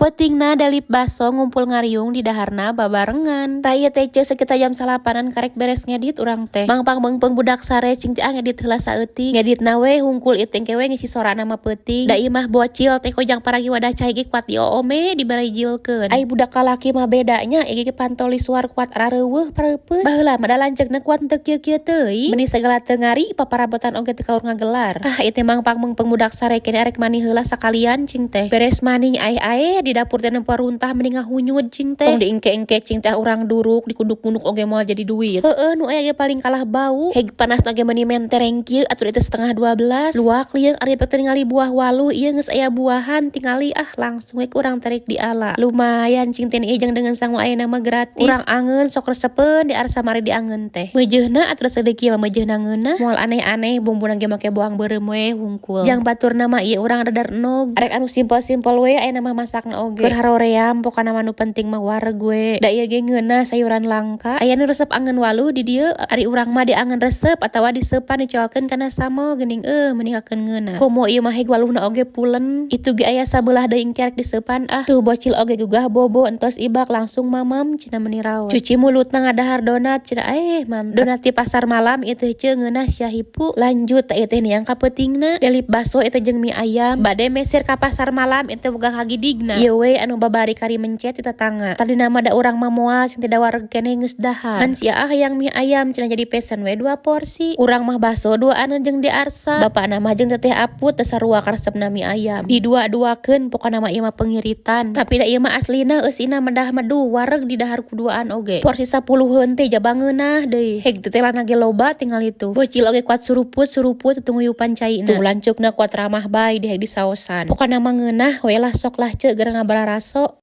Petingna dalip baso ngumpul ngariung di daharna babarengan. Ta ieu teh ceuk sekitar jam 8-an karek beres ngedit urang teh. Mangpang beungpeung budak sare cing teh ngedit heula saeutik. Ngeditna we hungkul ieu teh we ngisi sorana mah peuting. Da ieu mah bocil teh kojang paragi wadah cai ge kuat ome dibarijilkeun. Ai budak kalaki mah bedanya ieu ge pantoli suar kuat rareuweuh pareupeus. Baheula mah da lanceukna kuat teu kieu-kieu teuing. Meuni segala teu ngari paparabotan oge teu kaur ngagelar. Ieu teh mangpang beungpeung budak sare kene arek mani heula sakalian cing teh. Beres mani ae-ae di dapur teh nempo runtah mending ngahunyud cing teh. Tong diingke-ingke cing teh urang duruk dikunduk-kunduk oge moal jadi duit. Heueuh nu aya ge paling kalah bau. Heg panasna ge meuni mentereng kieu atuh teh 11:30. Luak lieur ari teu ningali buah waluh ieu geus aya buahan tingali langsung we urang tarik diala. Lumayan cing teh ieu jeung dengan sangu ayeuna mah gratis. Urang angeun sok resepeun di arsa mari diangeun teh. Meujeuhna atuh sadeuki mah meujeuhna ngeunah moal aneh-aneh bumbuna ge make bawang beureum we hungkul. Jang baturna mah ieu urang dadar enog. Arek anu simpel-simpel we ayeuna mah masakna oge. Keur haroream pokona mah nu penting mah wareg we. Da ieu ge ngeunah sayuran langka. Aya nu resep angeun waluh di dieu ari urang mah diangeun resep atawa diseupan dicoalkeun kana samel geuning meninggalkeun ngeunah. Komo ieu mah heg waluhna oge pulen. Itu ge aya sabelah deui kerek diseupan tuh bocil oge gugah bobo entos ibak langsung mamam cenah meuni raos. Cuci mulutna ngadahar donat cenah mantap. Donat di pasar malam ieu teh ceuk ngeunah sia hipu. Lanjut ieu teh niang ka peutingna delip baso ieu teh jeung mie ayam. Bade meser ka pasar malam ieu teh boga kagidigna. Ieu we anu babari kari mencet di tetangga. Tadi nama da urang mah moal cing teh da wareg keneh geus dahar. Kan sia hayang mie ayam cenah jadi pesen we 2 porsi. Urang mah baso 2 jeung di arsa. Bapana mah jeung teteh aput teu sarua karesepna mie ayam. Di dua-duakeun pokona mah ieu mah pengiritan. Tapi da ieu mah aslina eusina medah meduh wareg di dahar kuduaan oge. Porsi 10-heun teh jaba ngeunah deui. Heg teh lana ge loba tinggal itu. Bocil oge kuat suruput tetunguyupan caina. Tuh lancukna kuat ramah bae di heg di saosan. Pokona mah ngeunah we lah sok lah ceuk gara ngabara raso.